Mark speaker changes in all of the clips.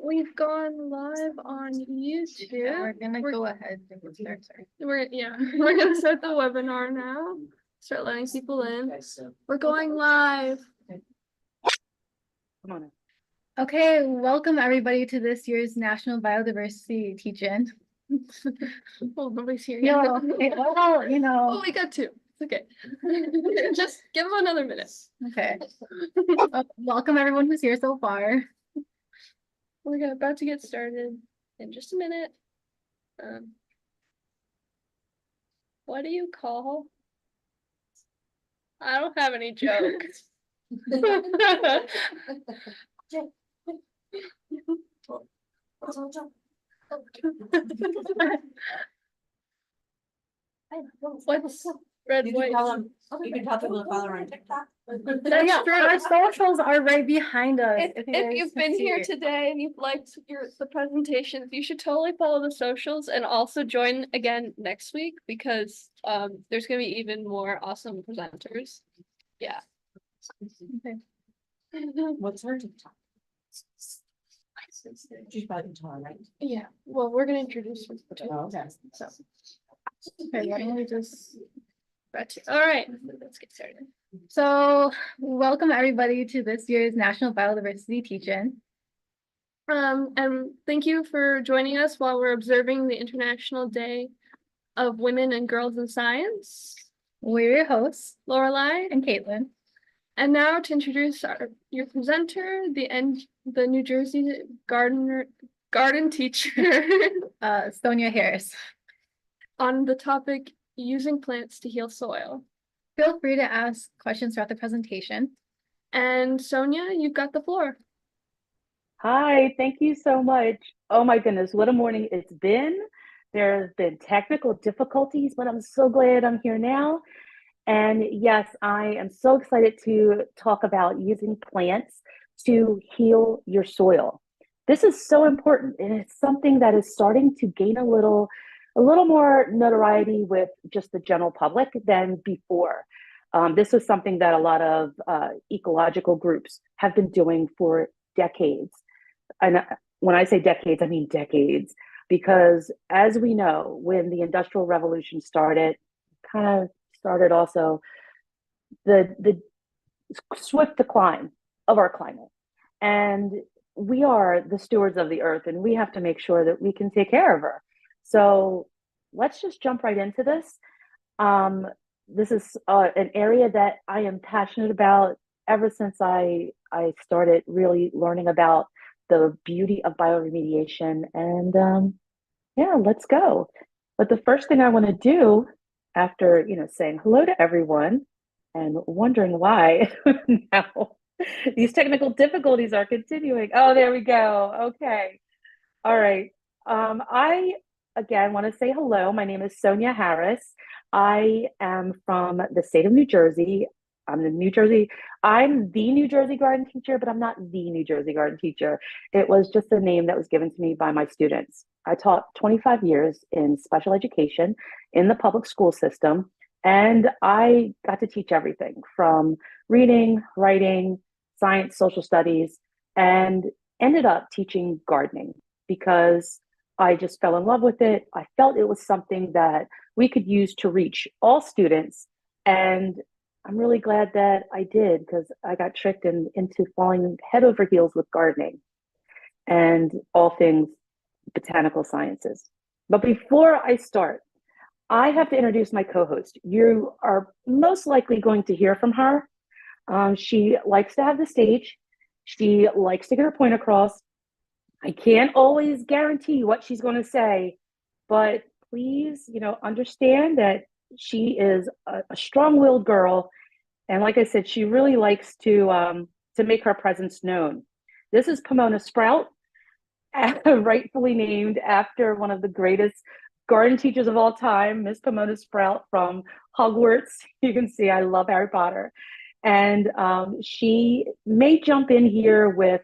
Speaker 1: We've gone live on YouTube.
Speaker 2: Yeah, we're gonna go ahead and start.
Speaker 1: We're gonna start the webinar now. Start letting people in. We're going live.
Speaker 2: Come on. Okay, welcome everybody to this year's National Biodiversity Teach-In.
Speaker 1: Well, nobody's here yet.
Speaker 2: No, well, you know.
Speaker 1: Oh, we got two. It's okay. Just give them another minute.
Speaker 2: Okay. Welcome everyone who's here so far.
Speaker 1: We're about to get started in just a minute. What do you call? I don't have any jokes. What's red, white?
Speaker 3: You can tell them to follow her on TikTok.
Speaker 1: That's true.
Speaker 2: Our socials are right behind us.
Speaker 1: If you've been here today and you've liked the presentations, you should totally follow the socials and also join again next week because there's gonna be even more awesome presenters. Yeah.
Speaker 2: Okay.
Speaker 3: What's her TikTok? She's probably Tara, right?
Speaker 1: Yeah. Well, we're gonna introduce her too.
Speaker 3: Oh, okay.
Speaker 1: So.
Speaker 2: Okay, why don't we just...
Speaker 1: All right, let's get started.
Speaker 2: So, welcome everybody to this year's National Biodiversity Teach-In.
Speaker 1: And thank you for joining us while we're observing the International Day of Women and Girls in Science.
Speaker 2: We're your hosts,
Speaker 1: Lorelai
Speaker 2: and Caitlin.
Speaker 1: And now to introduce your presenter, the New Jersey garden teacher,
Speaker 2: Sonya Harris.
Speaker 1: on the topic using plants to heal soil.
Speaker 2: Feel free to ask questions throughout the presentation.
Speaker 1: And Sonya, you've got the floor.
Speaker 4: Hi, thank you so much. Oh my goodness, what a morning it's been. There have been technical difficulties, but I'm so glad I'm here now. And yes, I am so excited to talk about using plants to heal your soil. This is so important, and it's something that is starting to gain a little more notoriety with just the general public than before. This was something that a lot of ecological groups have been doing for decades. And when I say decades, I mean decades, because as we know, when the Industrial Revolution started, kind of started also the swift decline of our climate. And we are the stewards of the earth, and we have to make sure that we can take care of her. So let's just jump right into this. This is an area that I am passionate about ever since I started really learning about the beauty of bioremediation. And yeah, let's go. But the first thing I want to do after, saying hello to everyone and wondering why now these technical difficulties are continuing. Oh, there we go. Okay. All right. I, again, want to say hello. My name is Sonya Harris. I am from the state of New Jersey. I'm the New Jersey garden teacher, but I'm not the New Jersey garden teacher. It was just a name that was given to me by my students. I taught 25 years in special education in the public school system, and I got to teach everything from reading, writing, science, social studies, and ended up teaching gardening because I just fell in love with it. I felt it was something that we could use to reach all students. And I'm really glad that I did, because I got tricked into falling head over heels with gardening and all things botanical sciences. But before I start, I have to introduce my co-host. You are most likely going to hear from her. She likes to have the stage. She likes to get her point across. I can't always guarantee what she's going to say, but please, understand that she is a strong-willed girl. And like I said, she really likes to make her presence known. This is Pomona Sprout, rightfully named after one of the greatest garden teachers of all time, Miss Pomona Sprout from Hogwarts. You can see I love Harry Potter. And she may jump in here with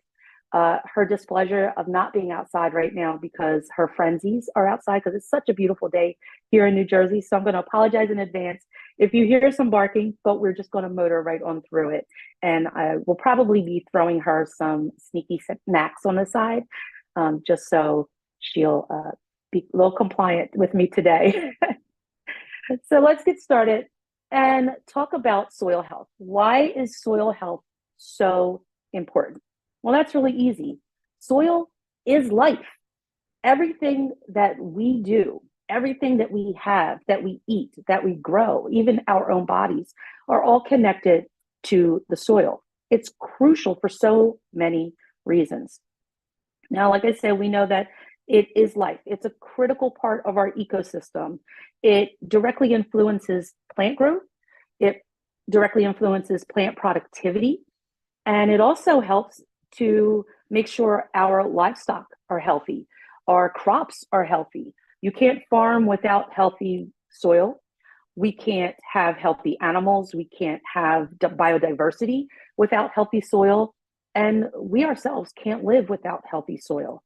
Speaker 4: her displeasure of not being outside right now because her frenzies are outside, because it's such a beautiful day here in New Jersey. So I'm going to apologize in advance if you hear some barking, but we're just going to motor right on through it. And I will probably be throwing her some sneaky snacks on the side just so she'll be a little compliant with me today. So let's get started and talk about soil health. Why is soil health so important? Well, that's really easy. Soil is life. Everything that we do, everything that we have, that we eat, that we grow, even our own bodies, are all connected to the soil. It's crucial for so many reasons. Now, like I said, we know that it is life. It's a critical part of our ecosystem. It directly influences plant growth. It directly influences plant productivity. And it also helps to make sure our livestock are healthy, our crops are healthy. You can't farm without healthy soil. We can't have healthy animals. We can't have biodiversity without healthy soil. And we ourselves can't live without healthy soil.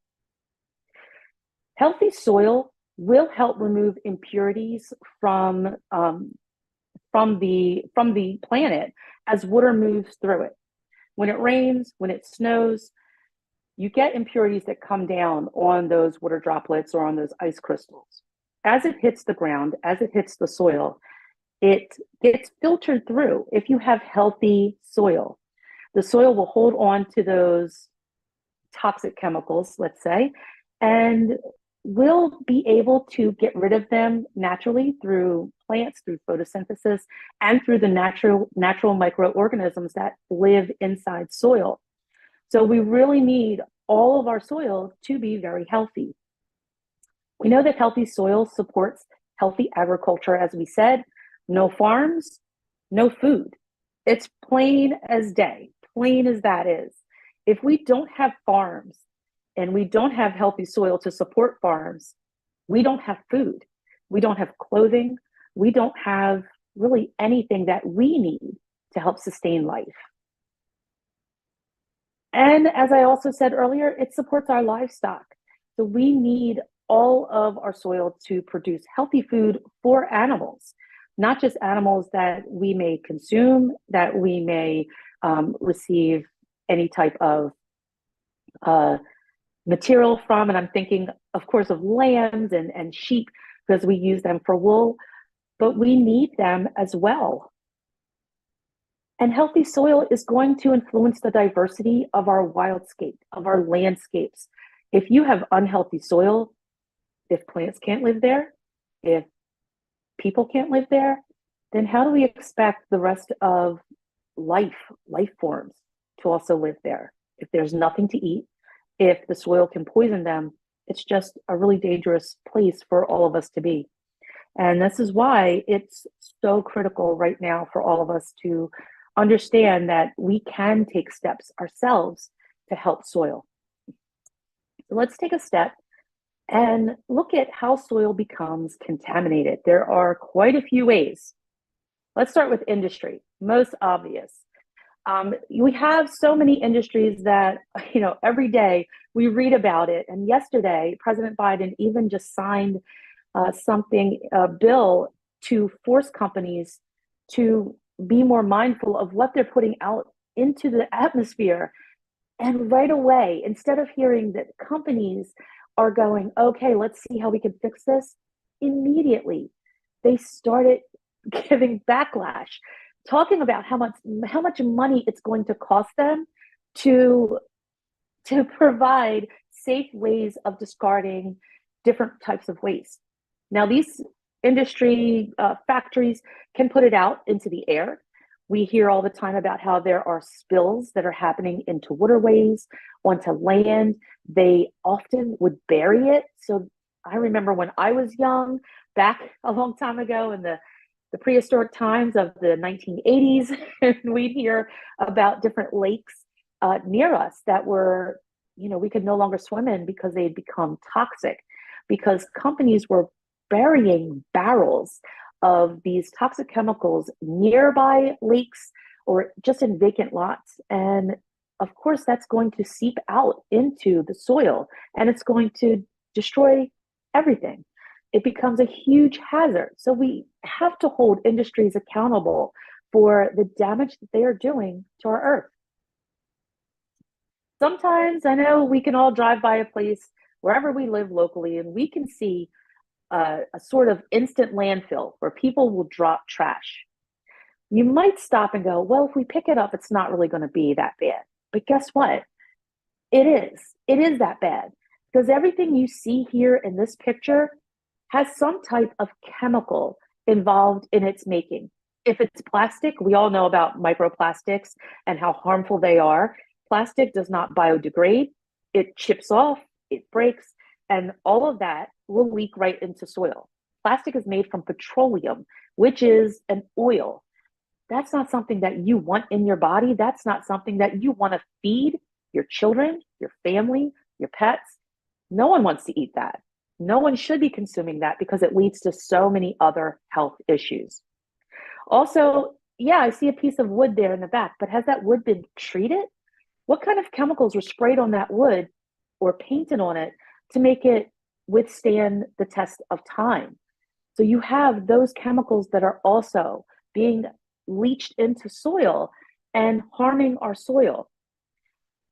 Speaker 4: Healthy soil will help remove impurities from the planet as water moves through it. When it rains, when it snows, you get impurities that come down on those water droplets or on those ice crystals. As it hits the ground, as it hits the soil, it gets filtered through. If you have healthy soil, the soil will hold on to those toxic chemicals, let's say, and will be able to get rid of them naturally through plants, through photosynthesis, and through the natural microorganisms that live inside soil. So we really need all of our soil to be very healthy. We know that healthy soil supports healthy agriculture, as we said. No farms, no food. It's plain as day, plain as that is. If we don't have farms and we don't have healthy soil to support farms, we don't have food. We don't have clothing. We don't have really anything that we need to help sustain life. And as I also said earlier, it supports our livestock. So we need all of our soil to produce healthy food for animals, not just animals that we may consume, that we may receive any type of material from. And I'm thinking, of course, of lambs and sheep, because we use them for wool, but we need them as well. And healthy soil is going to influence the diversity of our wildscape, of our landscapes. If you have unhealthy soil, if plants can't live there, if people can't live there, then how do we expect the rest of life forms to also live there? If there's nothing to eat, if the soil can poison them, it's just a really dangerous place for all of us to be. And this is why it's so critical right now for all of us to understand that we can take steps ourselves to help soil. So let's take a step and look at how soil becomes contaminated. There are quite a few ways. Let's start with industry, most obvious. We have so many industries that, every day we read about it. And yesterday, President Biden even just signed a bill to force companies to be more mindful of what they're putting out into the atmosphere. And right away, instead of hearing that companies are going, okay, let's see how we can fix this, immediately they started giving backlash, talking about how much money it's going to cost them to provide safe ways of discarding different types of waste. Now, these industry factories can put it out into the air. We hear all the time about how there are spills that are happening into waterways, onto land. They often would bury it. So I remember when I was young, back a long time ago in the prehistoric times of the 1980s, we'd hear about different lakes near us that were, we could no longer swim in because they had become toxic, because companies were burying barrels of these toxic chemicals nearby lakes or just in vacant lots. And of course, that's going to seep out into the soil and it's going to destroy everything. It becomes a huge hazard. So we have to hold industries accountable for the damage that they are doing to our earth. sometimes I know we can all drive by a place wherever we live locally and we can see a sort of instant landfill where people will drop trash. You might stop and go, well, if we pick it up, it's not really going to be that bad. But guess what? It is. It is that bad because everything you see here in this picture has some type of chemical involved in its making. If it's plastic, we all know about microplastics and how harmful they are. Plastic does not biodegrade, it chips off, it breaks, and all of that will leak right into soil. Plastic is made from petroleum, which is an oil. That's not something that you want in your body. That's not something that you want to feed your children, your family, your pets. No one wants to eat that. No one should be consuming that because it leads to so many other health issues. Also, yeah, I see a piece of wood there in the back, but has that wood been treated? What kind of chemicals were sprayed on that wood or painted on it to make it withstand the test of time? So you have those chemicals that are also being leached into soil and harming our soil.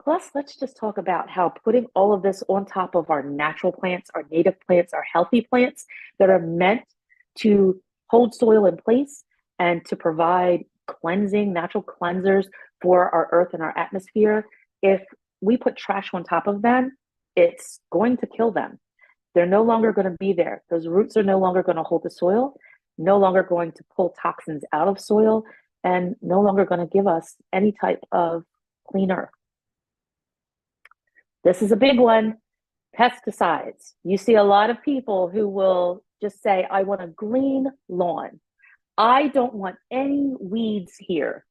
Speaker 4: Plus, let's just talk about how putting all of this on top of our natural plants, our native plants, our healthy plants that are meant to hold soil in place and to provide cleansing, natural cleansers for our earth and our atmosphere. If we put trash on top of them, it's going to kill them. They're no longer going to be there. Those roots are no longer going to hold the soil, no longer going to pull toxins out of soil, and no longer going to give us any type of clean earth. This is a big one, pesticides. You see a lot of people who will just say, I want a green lawn. I don't want any weeds here.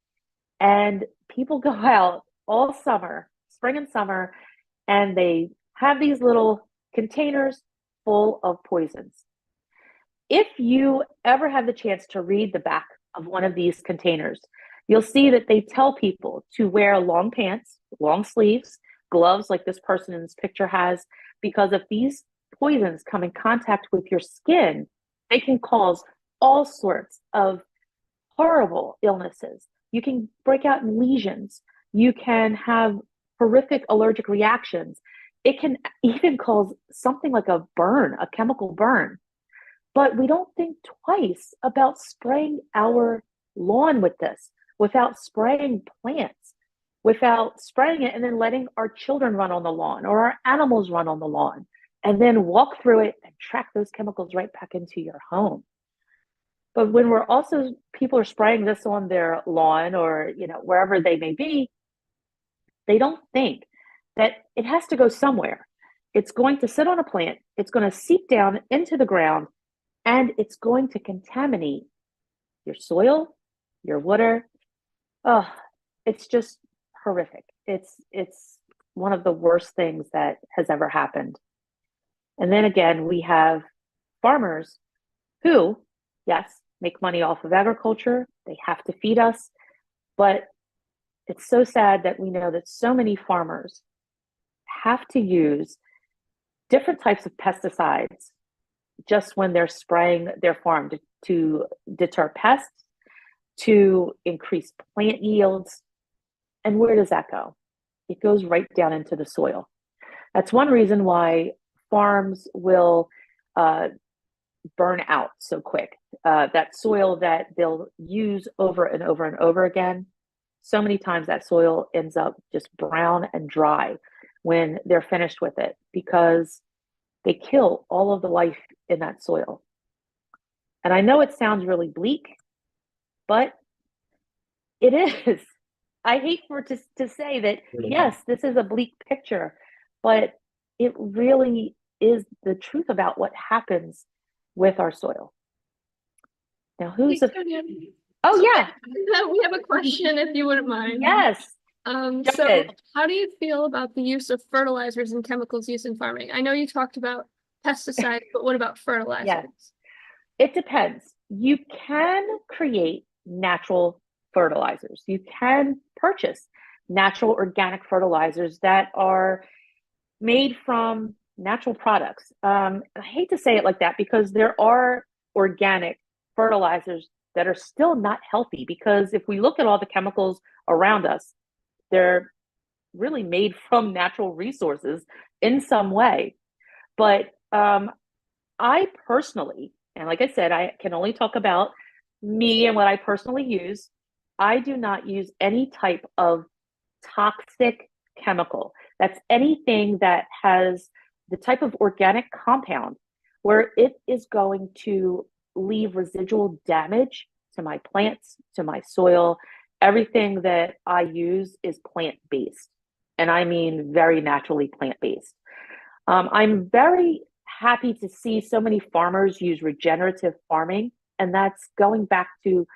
Speaker 4: And people go out all summer, spring and summer, and they have these little containers full of poisons. If you ever have the chance to read the back of one of these containers, you'll see that they tell people to wear long pants, long sleeves, gloves like this person in this picture has, because if these poisons come in contact with your skin, they can cause all sorts of horrible illnesses. You can break out in lesions. You can have horrific allergic reactions. It can even cause something like a burn, a chemical burn. But we don't think twice about spraying our lawn with this, without spraying plants, without spraying it and then letting our children run on the lawn or our animals run on the lawn and then walk through it and track those chemicals right back into your home. But when we're also, people are spraying this on their lawn or, wherever they may be, they don't think that it has to go somewhere. It's going to sit on a plant, it's going to seep down into the ground, and it's going to contaminate your soil, your water. Oh, it's just horrific. It's one of the worst things that has ever happened. And then again, we have farmers who, yes, make money off of agriculture. They have to feed us. But it's so sad that we know that so many farmers have to use different types of pesticides just when they're spraying their farm to deter pests, to increase plant yields. And where does that go? It goes right down into the soil. That's one reason why farms will burn out so quick. That soil that they'll use over and over and over again, so many times that soil ends up just brown and dry when they're finished with it because they kill all of the life in that soil. And I know it sounds really bleak, but it is. I hate to say that, yes, this is a bleak picture, but it really is the truth about what happens with our soil. Now, who's the... Oh, yeah.
Speaker 1: We have a question, if you wouldn't mind.
Speaker 4: Yes.
Speaker 1: So
Speaker 4: in.
Speaker 1: how do you feel about the use of fertilizers and chemicals used in farming? I know you talked about pesticides, but what about fertilizers?
Speaker 4: Yes. It depends. You can create natural fertilizers. You can purchase natural organic fertilizers that are made from natural products. I hate to say it like that because there are organic fertilizers that are still not healthy because if we look at all the chemicals around us, they're really made from natural resources in some way. But I personally, and like I said, I can only talk about me and what I personally use. I do not use any type of toxic chemical. That's anything that has the type of organic compound where it is going to leave residual damage to my plants, to my soil. Everything that I use is plant based. And I mean very naturally plant based. I'm very happy to see so many farmers use regenerative farming, and that's going back to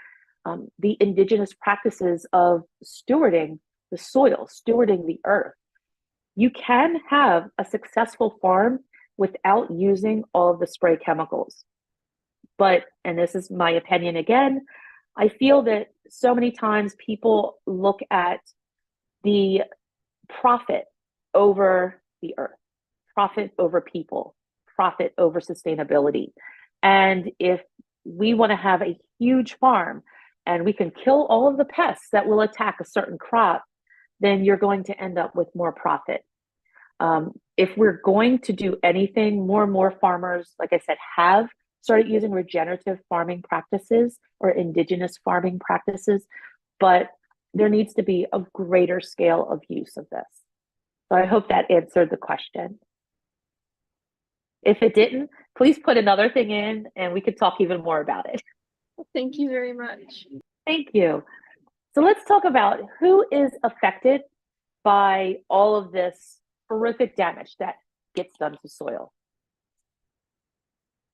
Speaker 4: the indigenous practices of stewarding the soil, stewarding the earth. You can have a successful farm without using all of the spray chemicals. But, and this is my opinion again, I feel that so many times people look at the profit over the earth, profit over people, profit over sustainability. And if we want to have a huge farm and we can kill all of the pests that will attack a certain crop, then you're going to end up with more profit. If we're going to do anything, more and more farmers, like I said, have started using regenerative farming practices or indigenous farming practices, but there needs to be a greater scale of use of this. So I hope that answered the question. If it didn't, please put another thing in and we could talk even more about it.
Speaker 1: Thank you very much.
Speaker 4: Thank you. So let's talk about who is affected by all of this horrific damage that gets done to soil.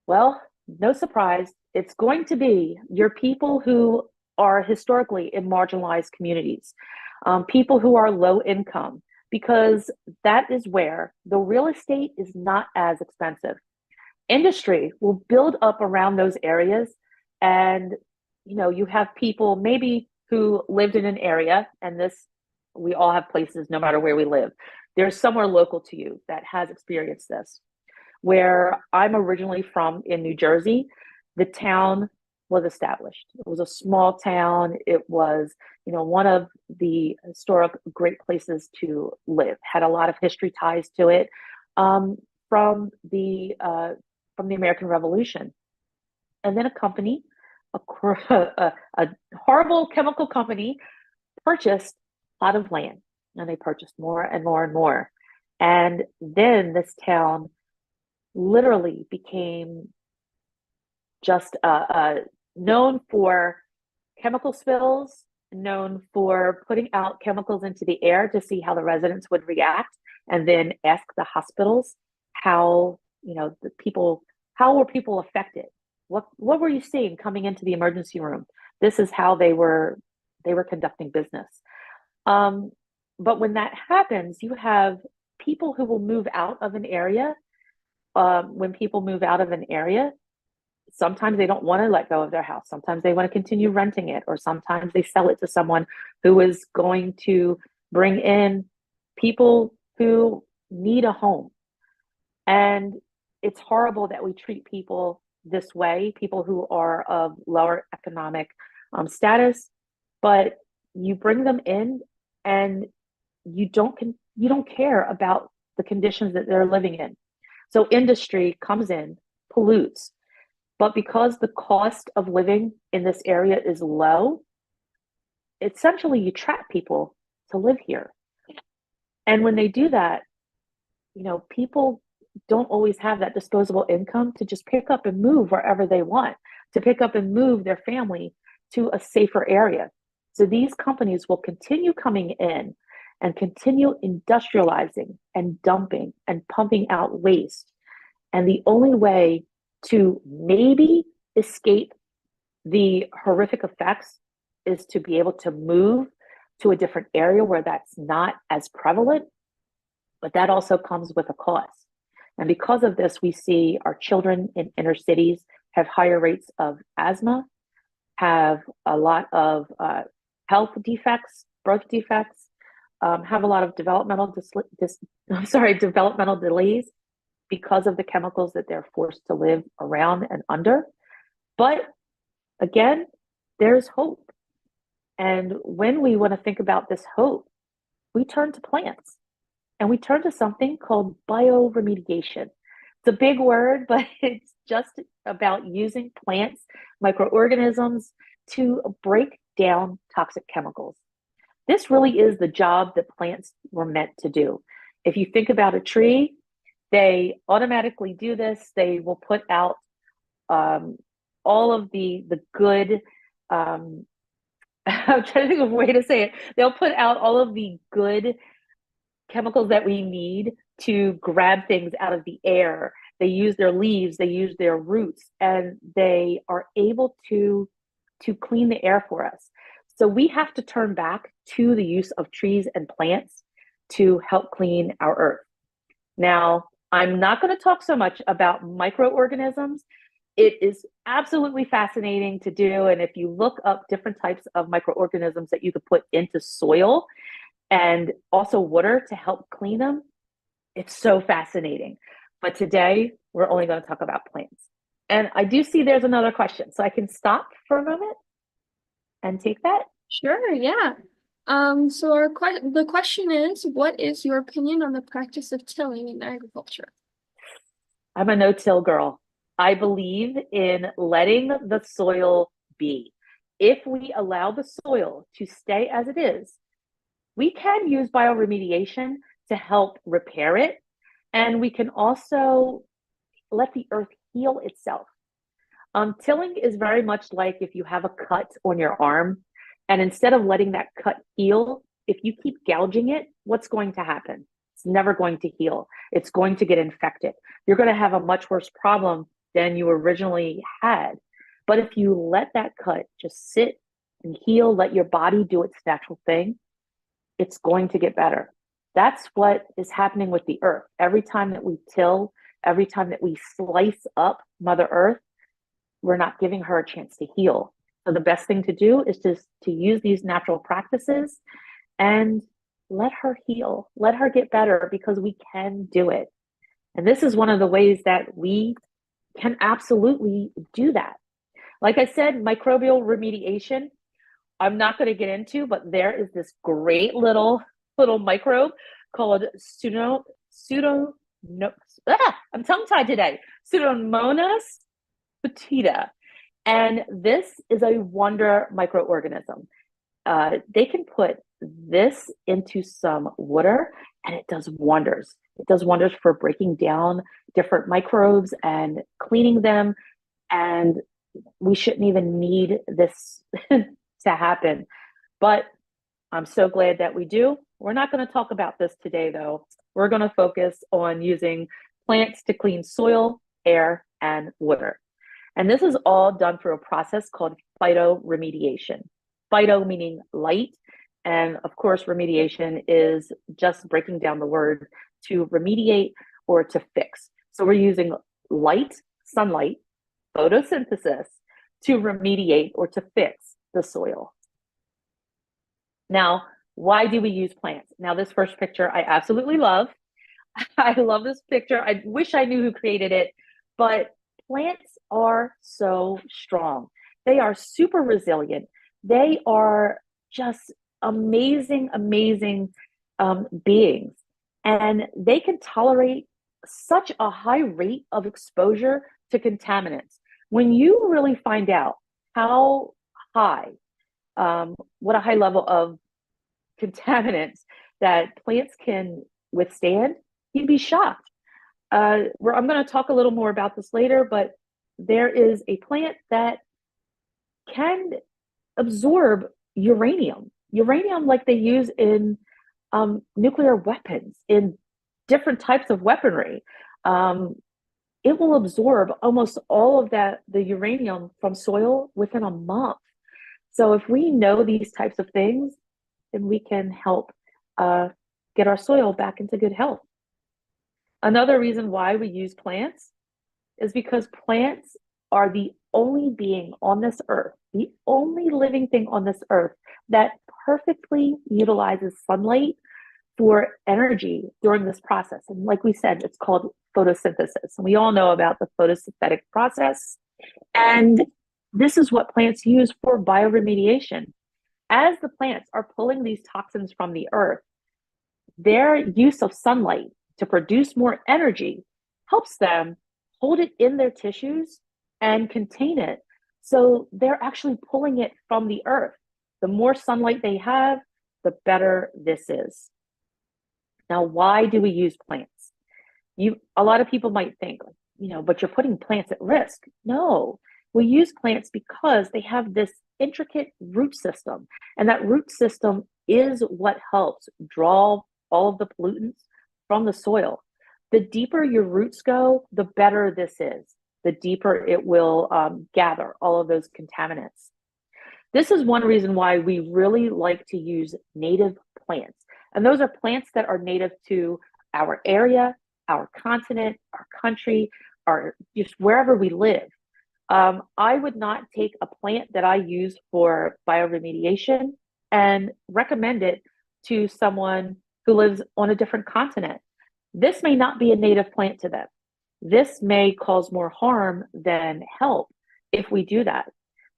Speaker 4: Well, no surprise, it's going to be your people who are historically in marginalized communities, people who are low income, because that is where the real estate is not as expensive. Industry will build up around those areas, and you have people maybe who lived in an area, and this, we all have places no matter where we live. There's somewhere local to you that has experienced this. Where I'm originally from in New Jersey, the town was established. It was a small town. It was, one of the historic great places to live. Had a lot of history ties to it from the American Revolution. And then a company, a horrible chemical company, purchased a lot of land, and they purchased more and more and more. And then this town literally became just known for chemical spills, known for putting out chemicals into the air to see how the residents would react, and then ask the hospitals how, how were people affected? What were you seeing coming into the emergency room? This is how they were conducting business. But when that happens, you have people who will move out of an area. When people move out of an area, sometimes they don't want to let go of their house. Sometimes they want to continue renting it, or sometimes they sell it to someone who is going to bring in people who need a home. And it's horrible that we treat people this way, people who are of lower economic status, but you bring them in and you don't care about the conditions that they're living in. So industry comes in, pollutes, but because the cost of living in this area is low, essentially you trap people to live here. And when they do that, people don't always have that disposable income to just pick up and move wherever they want, to pick up and move their family to a safer area. So these companies will continue coming in and continue industrializing and dumping and pumping out waste. And the only way to maybe escape the horrific effects is to be able to move to a different area where that's not as prevalent, but that also comes with a cost. And because of this, we see our children in inner cities have higher rates of asthma, have a lot of health defects, birth defects, have a lot of developmental delays because of the chemicals that they're forced to live around and under. But again, there's hope. And when we want to think about this hope, we turn to plants and we turn to something called bioremediation. It's a big word, but it's just about using plants, microorganisms to break down toxic chemicals. This really is the job that plants were meant to do. If you think about a tree, they automatically do this. They will put out all of the good, I'm trying to think of a way to say it. They'll put out all of the good chemicals that we need to grab things out of the air. They use their leaves, they use their roots, and they are able to clean the air for us. So we have to turn back to the use of trees and plants to help clean our earth. Now, I'm not going to talk so much about microorganisms. It is absolutely fascinating to do. And if you look up different types of microorganisms that you could put into soil and also water to help clean them, it's so fascinating. But today, we're only going to talk about plants. And I do see there's another question. So I can stop for a moment and take that.
Speaker 1: Sure, yeah. So the question is, what is your opinion on the practice of tilling in agriculture?
Speaker 4: I'm a no-till girl. I believe in letting the soil be. If we allow the soil to stay as it is, we can use bioremediation to help repair it. And we can also let the earth heal itself. Tilling is very much like if you have a cut on your arm, and instead of letting that cut heal, if you keep gouging it, what's going to happen? It's never going to heal. It's going to get infected. You're going to have a much worse problem than you originally had. But if you let that cut just sit and heal, let your body do its natural thing, it's going to get better. That's what is happening with the earth. Every time that we till, every time that we slice up Mother Earth, we're not giving her a chance to heal. So the best thing to do is just to use these natural practices and let her heal, let her get better, because we can do it. And this is one of the ways that we can absolutely do that. Like I said, microbial remediation, I'm not going to get into, but there is this great little microbe called I'm tongue-tied today. Pseudomonas fetida. And this is a wonder microorganism. They can put this into some water and it does wonders. It does wonders for breaking down different microbes and cleaning them. And we shouldn't even need this to happen. But I'm so glad that we do. We're not going to talk about this today, though. We're going to focus on using plants to clean soil, air, and water. And this is all done through a process called phytoremediation. Phyto meaning light. And of course, remediation is just breaking down the word to remediate or to fix. So we're using light, sunlight, photosynthesis to remediate or to fix the soil. Now, why do we use plants? Now, this first picture I absolutely love. I love this picture. I wish I knew who created it, but plants are so strong. They are super resilient. They are just amazing, amazing beings. And they can tolerate such a high rate of exposure to contaminants. When you really find out how high, what a high level of contaminants that plants can withstand, you'd be shocked. I'm going to talk a little more about this later, but there is a plant that can absorb uranium like they use in nuclear weapons, in different types of weaponry. It will absorb almost all of the uranium from soil within a month. So if we know these types of things, then we can help get our soil back into good health. Another reason why we use plants is because plants are the only being on this earth, the only living thing on this earth that perfectly utilizes sunlight for energy during this process. And like we said, it's called photosynthesis. And we all know about the photosynthetic process. And this is what plants use for bioremediation. As the plants are pulling these toxins from the earth, their use of sunlight to produce more energy helps them hold it in their tissues and contain it. So they're actually pulling it from the earth. The more sunlight they have, the better this is. Now, why do we use plants? A lot of people might think, but you're putting plants at risk. No, we use plants because they have this intricate root system, and that root system is what helps draw all of the pollutants from the soil. The deeper your roots go, the better this is. The deeper it will gather all of those contaminants. This is one reason why we really like to use native plants. And those are plants that are native to our area, our continent, our country, or just wherever we live. I would not take a plant that I use for bioremediation and recommend it to someone who lives on a different continent. This may not be a native plant to them. This may cause more harm than help if we do that.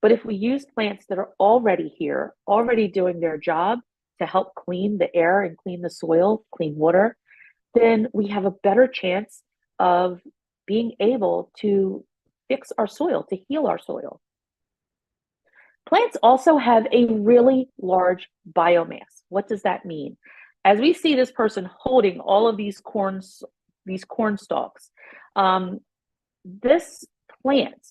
Speaker 4: But if we use plants that are already here, already doing their job to help clean the air and clean the soil, clean water, then we have a better chance of being able to fix our soil, to heal our soil. Plants also have a really large biomass. What does that mean? As we see this person holding all of these corn stalks, this plant,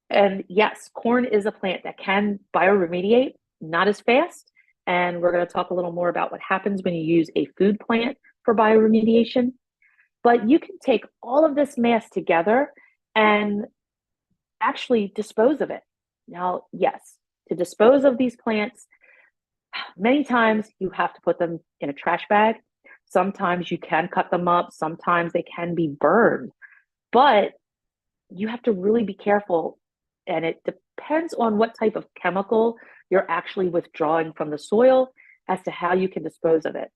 Speaker 4: and yes, corn is a plant that can bioremediate, not as fast. And we're going to talk a little more about what happens when you use a food plant for bioremediation. But you can take all of this mass together and actually dispose of it. Now, yes, to dispose of these plants, many times you have to put them in a trash bag. Sometimes you can cut them up. Sometimes they can be burned. But you have to really be careful. And it depends on what type of chemical you're actually withdrawing from the soil as to how you can dispose of it.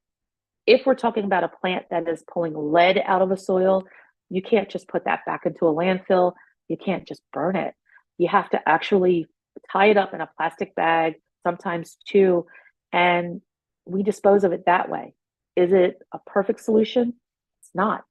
Speaker 4: If we're talking about a plant that is pulling lead out of the soil, you can't just put that back into a landfill. You can't just burn it. You have to actually tie it up in a plastic bag, sometimes two, and we dispose of it that way. Is it a perfect solution? It's not.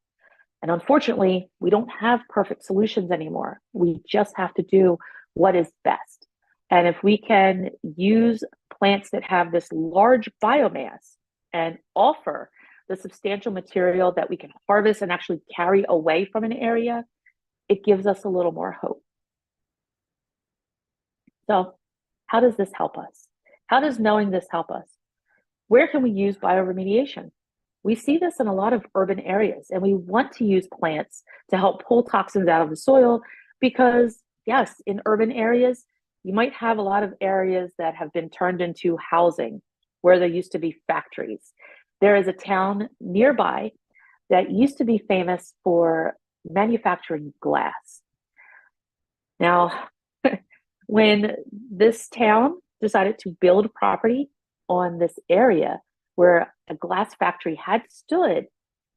Speaker 4: And unfortunately, we don't have perfect solutions anymore. We just have to do what is best. And if we can use plants that have this large biomass and offer the substantial material that we can harvest and actually carry away from an area, it gives us a little more hope. So how does this help us? How does knowing this help us? Where can we use bioremediation? We see this in a lot of urban areas, and we want to use plants to help pull toxins out of the soil because, yes, in urban areas, you might have a lot of areas that have been turned into housing where there used to be factories. There is a town nearby that used to be famous for manufacturing glass. Now, when this town decided to build property on this area where a glass factory had stood,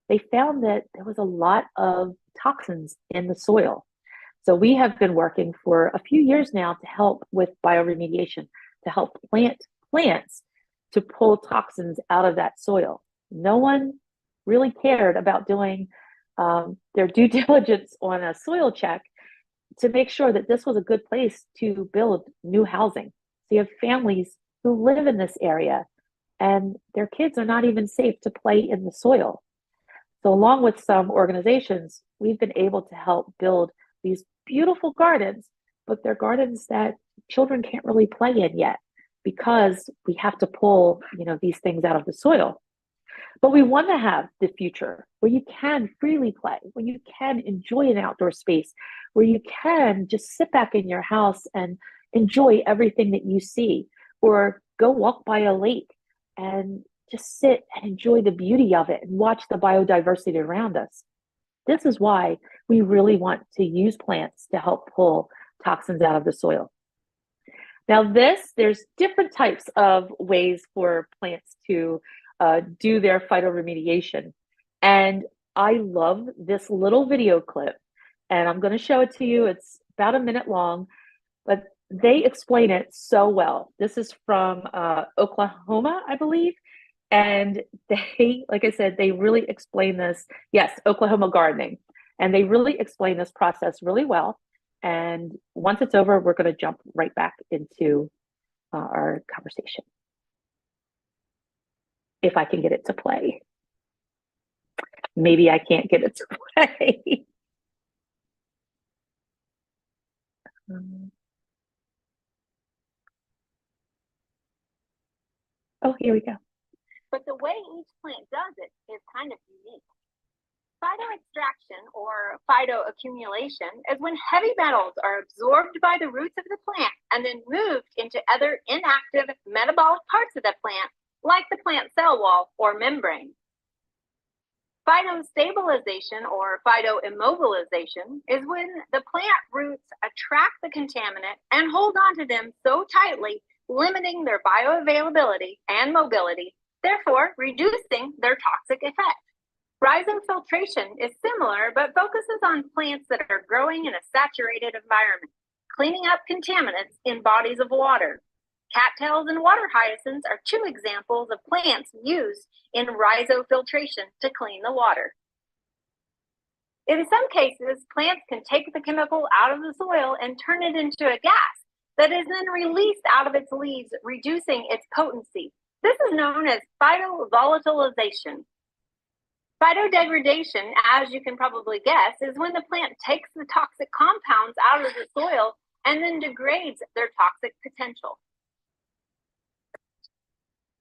Speaker 4: they found that there was a lot of toxins in the soil. So we have been working for a few years now to help with bioremediation, to help plant plants to pull toxins out of that soil. No one really cared about doing their due diligence on a soil check to make sure that this was a good place to build new housing. So you have families who live in this area and their kids are not even safe to play in the soil. So along with some organizations, we've been able to help build these beautiful gardens, but they're gardens that children can't really play in yet because we have to pull, these things out of the soil. But we want to have the future where you can freely play, where you can enjoy an outdoor space, where you can just sit back in your house and enjoy everything that you see, or go walk by a lake and just sit and enjoy the beauty of it and watch the biodiversity around us. This is why we really want to use plants to help pull toxins out of the soil. Now there's different types of ways for plants to do their phytoremediation. And I love this little video clip, and I'm going to show it to you. It's about a minute long, but they explain it so well. This is from Oklahoma, I believe. And they, like I said, they really explain this. Yes, Oklahoma gardening. And they really explain this process really well. And once it's over, we're going to jump right back into our conversation. If I can get it to play. Maybe I can't get it to play. Oh, here we go.
Speaker 5: But the way each plant does it is kind of unique. Phytoextraction or phytoaccumulation is when heavy metals are absorbed by the roots of the plant and then moved into other inactive metabolic parts of the plant, like the plant cell wall or membrane. Phytostabilization or phytoimmobilization is when the plant roots attract the contaminant and hold on to them so tightly, limiting their bioavailability and mobility, therefore reducing their toxic effect. Rhizome filtration is similar, but focuses on plants that are growing in a saturated environment, cleaning up contaminants in bodies of water. Cattails and water hyacinths are two examples of plants used in rhizofiltration to clean the water. In some cases, plants can take the chemical out of the soil and turn it into a gas that is then released out of its leaves, reducing its potency. This is known as phytovolatilization. Phytodegradation, as you can probably guess, is when the plant takes the toxic compounds out of the soil and then degrades their toxic potential.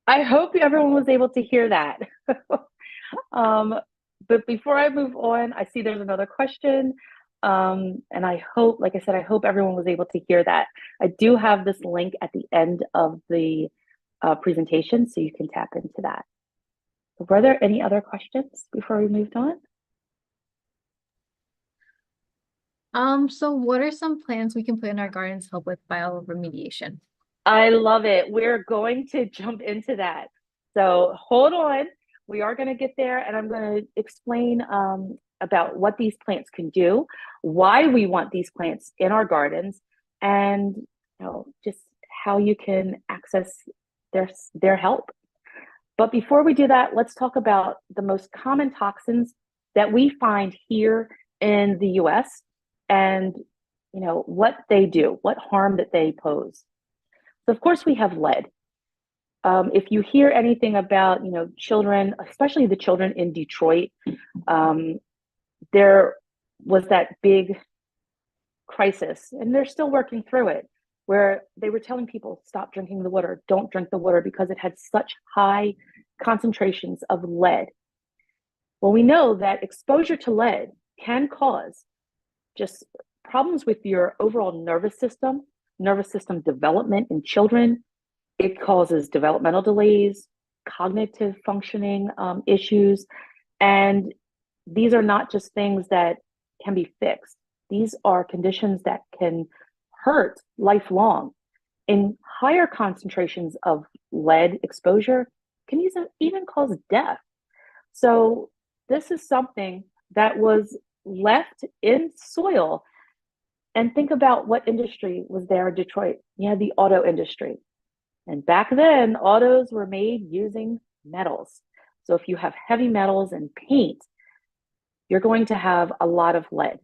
Speaker 4: I hope everyone was able to hear that. But before I move on, I see there's another question. And I hope, like I said, I hope everyone was able to hear that. I do have this link at the end of the presentation, so you can tap into that. Were there any other questions before we moved on?
Speaker 2: So what are some plants we can put in our gardens to help with bioremediation?
Speaker 4: I love it. We're going to jump into that. So hold on. We are going to get there, and I'm going to explain about what these plants can do, why we want these plants in our gardens, and just how you can access their help. But before we do that, let's talk about the most common toxins that we find here in the US and what they do, what harm that they pose. So of course we have lead. If you hear anything about children, especially the children in Detroit, there was that big crisis, and they're still working through it, where they were telling people, stop drinking the water, don't drink the water, because it had such high concentrations of lead. Well, we know that exposure to lead can cause just problems with your overall nervous system development in children. It causes developmental delays, cognitive functioning issues, and these are not just things that can be fixed. These are conditions that can hurt lifelong. In higher concentrations of lead exposure can even cause death. So this is something that was left in soil. And think about what industry was there in Detroit. You had the auto industry. And back then, autos were made using metals. So if you have heavy metals and paint, you're going to have a lot of lead.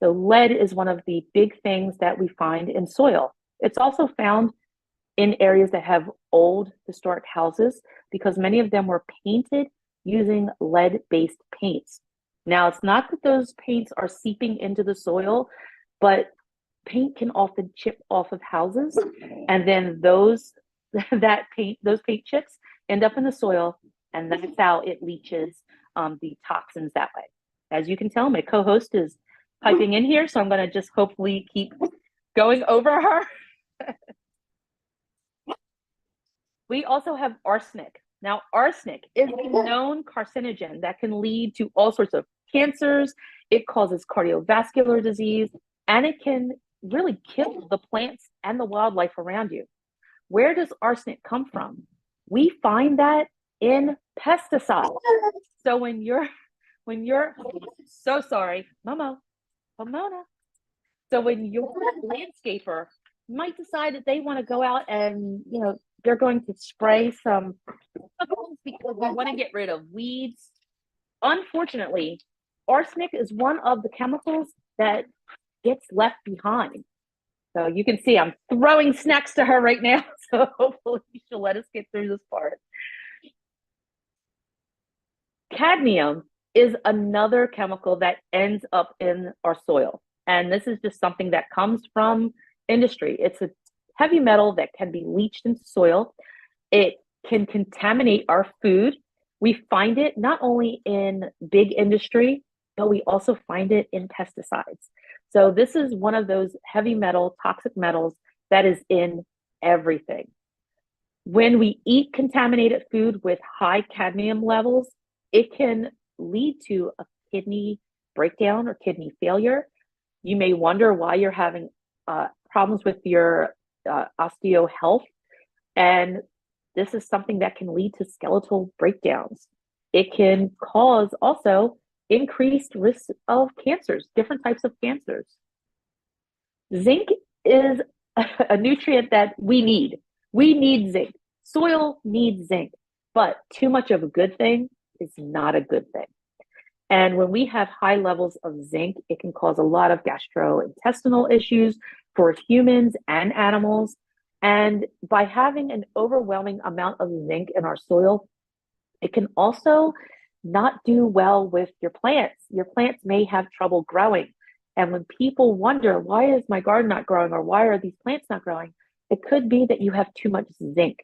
Speaker 4: So lead is one of the big things that we find in soil. It's also found in areas that have old historic houses because many of them were painted using lead-based paints. Now, it's not that those paints are seeping into the soil, but paint can often chip off of houses, and then those paint chips end up in the soil, and that's how it leaches the toxins that way. As you can tell, my co-host is piping in here, so I'm going to just hopefully keep going over her. We also have arsenic. Now, arsenic is a known carcinogen that can lead to all sorts of cancers. It causes cardiovascular disease, and it can really kill the plants and the wildlife around you. Where does arsenic come from? We find that in pesticides. So when you're so sorry, Pomona. So when your landscaper might decide that they want to go out and they're going to spray some chemicals because we want to get rid of weeds. Unfortunately, arsenic is one of the chemicals that gets left behind. So you can see I'm throwing snacks to her right now. So hopefully she'll let us get through this part. Cadmium is another chemical that ends up in our soil. And this is just something that comes from industry. It's a heavy metal that can be leached into soil. It can contaminate our food. We find it not only in big industry, but we also find it in pesticides. So this is one of those heavy metal, toxic metals that is in everything. When we eat contaminated food with high cadmium levels, it can lead to a kidney breakdown or kidney failure. You may wonder why you're having problems with your osteo health. And this is something that can lead to skeletal breakdowns. It can cause also increased risk of cancers, different types of cancers. Zinc is a nutrient that we need. We need zinc. Soil needs zinc, but too much of a good thing is not a good thing. And when we have high levels of zinc, it can cause a lot of gastrointestinal issues for humans and animals. And by having an overwhelming amount of zinc in our soil, it can also not do well with your plants. Your plants may have trouble growing. And when people wonder, why is my garden not growing or why are these plants not growing? It could be that you have too much zinc.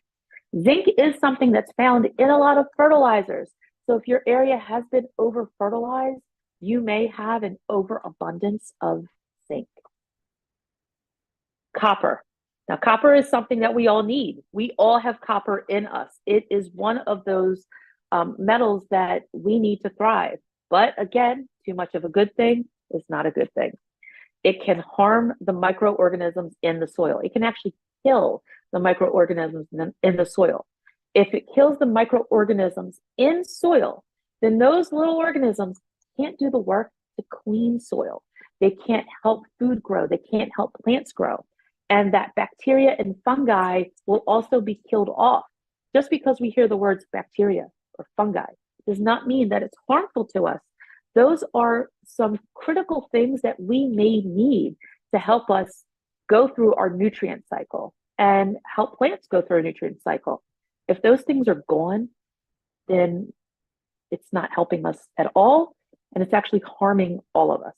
Speaker 4: Zinc is something that's found in a lot of fertilizers. So if your area has been over fertilized, you may have an overabundance of zinc. Copper. Now, copper is something that we all need. We all have copper in us. It is one of those metals that we need to thrive. But again, too much of a good thing is not a good thing. It can harm the microorganisms in the soil. It can actually kill the microorganisms in the soil. If it kills the microorganisms in soil, then those little organisms can't do the work to clean soil. They can't help food grow. They can't help plants grow. And that bacteria and fungi will also be killed off. Just because we hear the words bacteria or fungi does not mean that it's harmful to us. Those are some critical things that we may need to help us go through our nutrient cycle and help plants go through a nutrient cycle. If those things are gone, then it's not helping us at all, and it's actually harming all of us.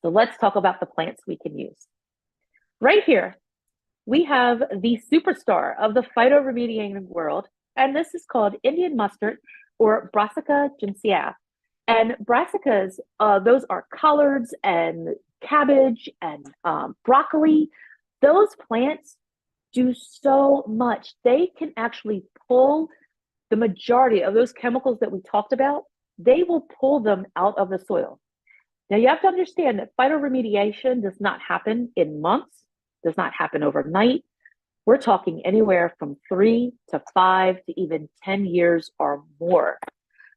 Speaker 4: So let's talk about the plants we can use. Right here, we have the superstar of the phytoremediating world, and this is called Indian mustard or Brassica gentiae. And brassicas, those are collards and cabbage and broccoli. Those plants do so much. They can actually pull the majority of those chemicals that we talked about. They will pull them out of the soil. Now you have to understand that phytoremediation does not happen in months, does not happen overnight. We're talking anywhere from 3 to 5 to even 10 years or more.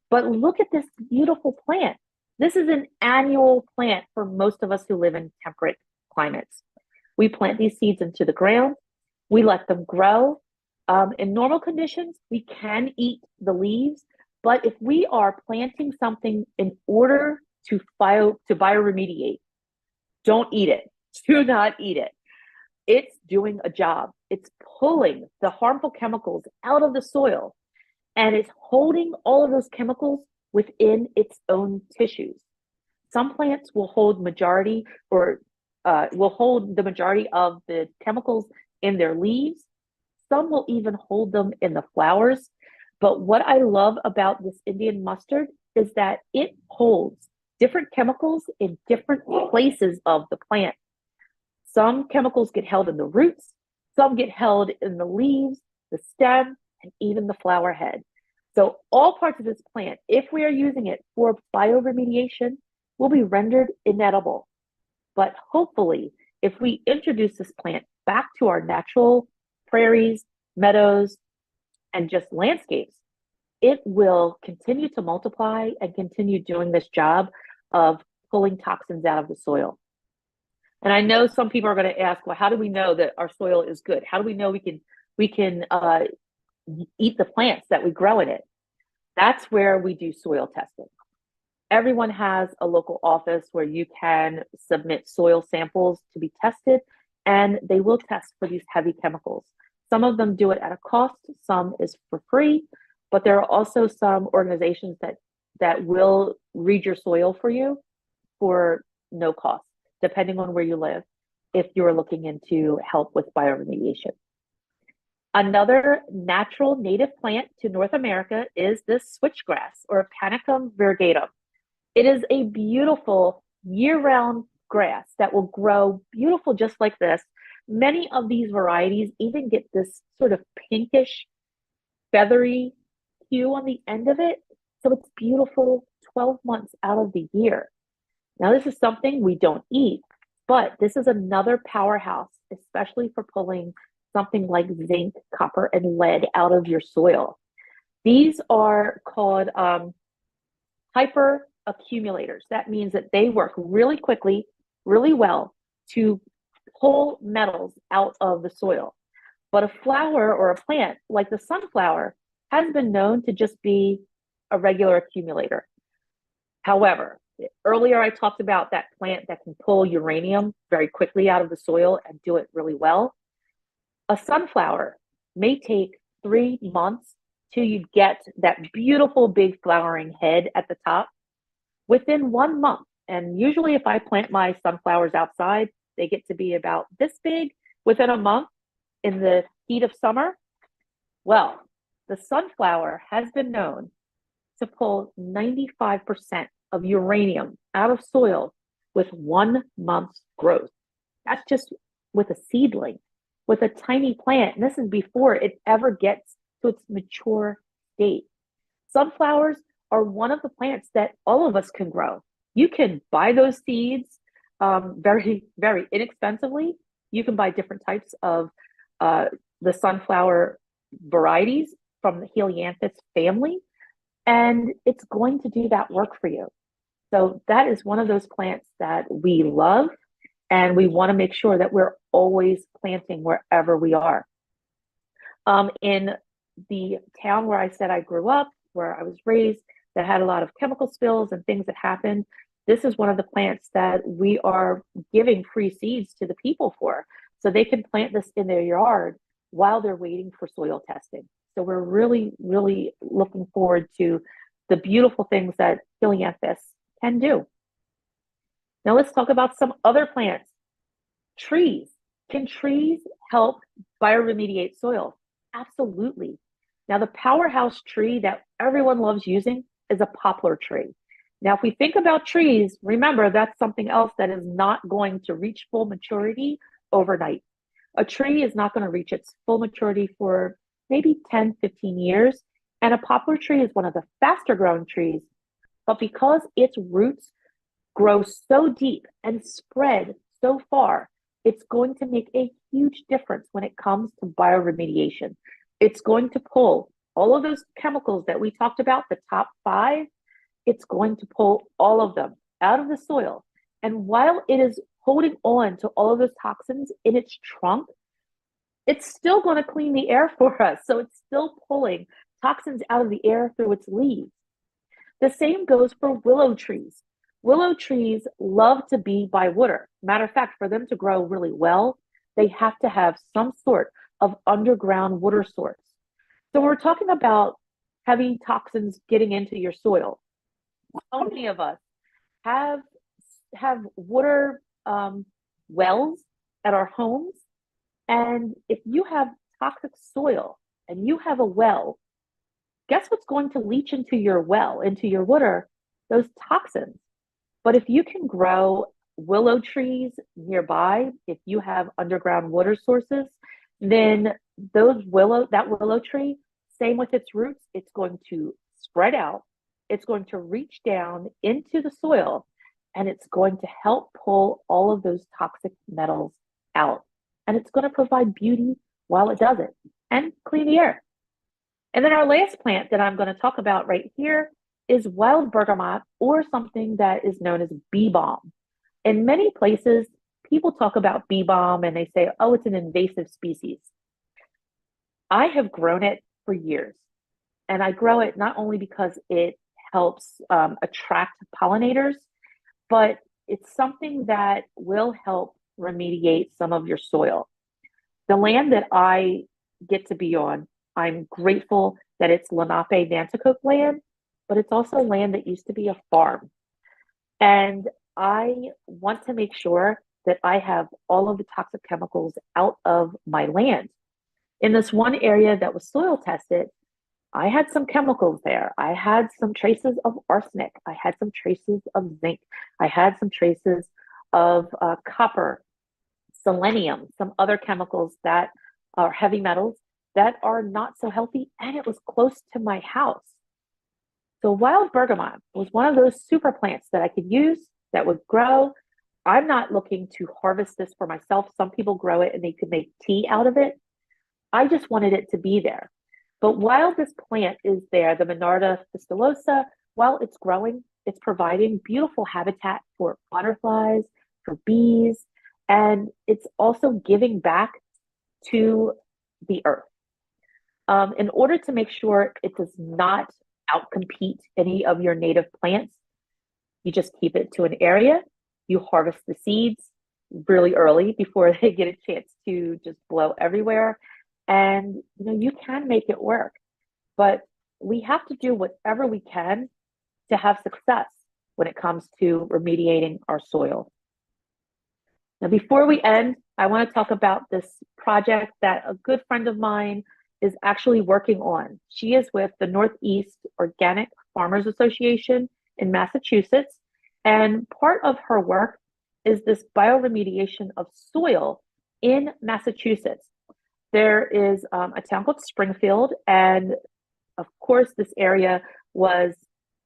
Speaker 4: But look at this beautiful plant. This is an annual plant for most of us who live in temperate climates. We plant these seeds into the ground. We let them grow. In normal conditions, we can eat the leaves, but if we are planting something in order to bioremediate, don't eat it. Do not eat it. It's doing a job. It's pulling the harmful chemicals out of the soil, and it's holding all of those chemicals within its own tissues. Some plants will hold majority or will hold the majority of the chemicals in their leaves. Some will even hold them in the flowers. But what I love about this Indian mustard is that it holds different chemicals in different places of the plant. Some chemicals get held in the roots, some get held in the leaves, the stem, and even the flower head. So all parts of this plant, if we are using it for bioremediation, will be rendered inedible. But hopefully, if we introduce this plant back to our natural prairies, meadows, and just landscapes, it will continue to multiply and continue doing this job of pulling toxins out of the soil. And I know some people are going to ask, well, how do we know that our soil is good? How do we know we can eat the plants that we grow in it. That's where we do soil testing. Everyone has a local office where you can submit soil samples to be tested, and they will test for these heavy chemicals. Some of them do it at a cost, some is for free, but there are also some organizations that will read your soil for you for no cost, depending on where you live, if you're looking into help with bioremediation. Another natural native plant to North America is this switchgrass, or Panicum virgatum. It is a beautiful year-round grass that will grow beautiful just like this. Many of these varieties even get this sort of pinkish, feathery hue on the end of it. So it's beautiful 12 months out of the year. Now, this is something we don't eat, but this is another powerhouse, especially for pulling something like zinc, copper, and lead out of your soil. These are called hyper accumulators. That means that they work really quickly, really well to pull metals out of the soil. But a flower or a plant like the sunflower has been known to just be a regular accumulator. However, earlier I talked about that plant that can pull uranium very quickly out of the soil and do it really well. A sunflower may take 3 months till you get that beautiful big flowering head at the top. Within 1 month, and usually if I plant my sunflowers outside, they get to be about this big within a month in the heat of summer. Well, the sunflower has been known to pull 95% of uranium out of soil with 1 month's growth. That's just with a seedling, with a tiny plant. And this is before it ever gets to its mature state. Sunflowers are one of the plants that all of us can grow. You can buy those seeds very, very inexpensively. You can buy different types of the sunflower varieties from the Helianthus family, and it's going to do that work for you. So that is one of those plants that we love, and we want to make sure that we're always planting wherever we are. In the town where I said I grew up, where I was raised, that had a lot of chemical spills and things that happened, this is one of the plants that we are giving free seeds to the people for, so they can plant this in their yard while they're waiting for soil testing. So we're really, really looking forward to the beautiful things that Helianthus can do. Now let's talk about some other plants. Trees. Can trees help bioremediate soil? Absolutely. Now the powerhouse tree that everyone loves using is a poplar tree. Now, if we think about trees, remember that's something else that is not going to reach full maturity overnight. A tree is not going to reach its full maturity for maybe 10, 15 years. And a poplar tree is one of the faster growing trees, but because its roots grow so deep and spread so far, it's going to make a huge difference when it comes to bioremediation. It's going to pull all of those chemicals that we talked about, the top 5, it's going to pull all of them out of the soil. And while it is holding on to all of those toxins in its trunk, it's still going to clean the air for us. So it's still pulling toxins out of the air through its leaves. The same goes for willow trees. Willow trees love to be by water. Matter of fact, for them to grow really well, they have to have some sort of underground water source. So we're talking about heavy toxins getting into your soil. How many of us have water wells at our homes? And if you have toxic soil and you have a well, guess what's going to leach into your well, into your water? Those toxins. But if you can grow willow trees nearby, if you have underground water sources, then that willow tree, same with its roots, it's going to spread out. It's going to reach down into the soil, and it's going to help pull all of those toxic metals out. And it's going to provide beauty while it does it and clean the air. And then our last plant that I'm going to talk about right here is wild bergamot, or something that is known as bee balm. In many places, people talk about bee balm and they say, oh, it's an invasive species. I have grown it for years. And I grow it not only because it helps attract pollinators, but it's something that will help remediate some of your soil. The land that I get to be on, I'm grateful that it's Lenape Nanticoke land, but it's also land that used to be a farm. And I want to make sure that I have all of the toxic chemicals out of my land. In this one area that was soil tested, I had some chemicals there. I had some traces of arsenic. I had some traces of zinc. I had some traces of copper, selenium, some other chemicals that are heavy metals that are not so healthy. And it was close to my house. So wild bergamot was one of those super plants that I could use that would grow. I'm not looking to harvest this for myself. Some people grow it and they could make tea out of it. I just wanted it to be there. But while this plant is there, the Monarda fistulosa, while it's growing, it's providing beautiful habitat for butterflies, for bees, and it's also giving back to the earth. In order to make sure it does not outcompete any of your native plants, you just keep it to an area, you harvest the seeds really early before they get a chance to just blow everywhere. And you can make it work, but we have to do whatever we can to have success when it comes to remediating our soil. Now, before we end, I want to talk about this project that a good friend of mine is actually working on. She is with the Northeast Organic Farmers Association in Massachusetts, and part of her work is this bioremediation of soil in Massachusetts. There is a town called Springfield, and of course, this area was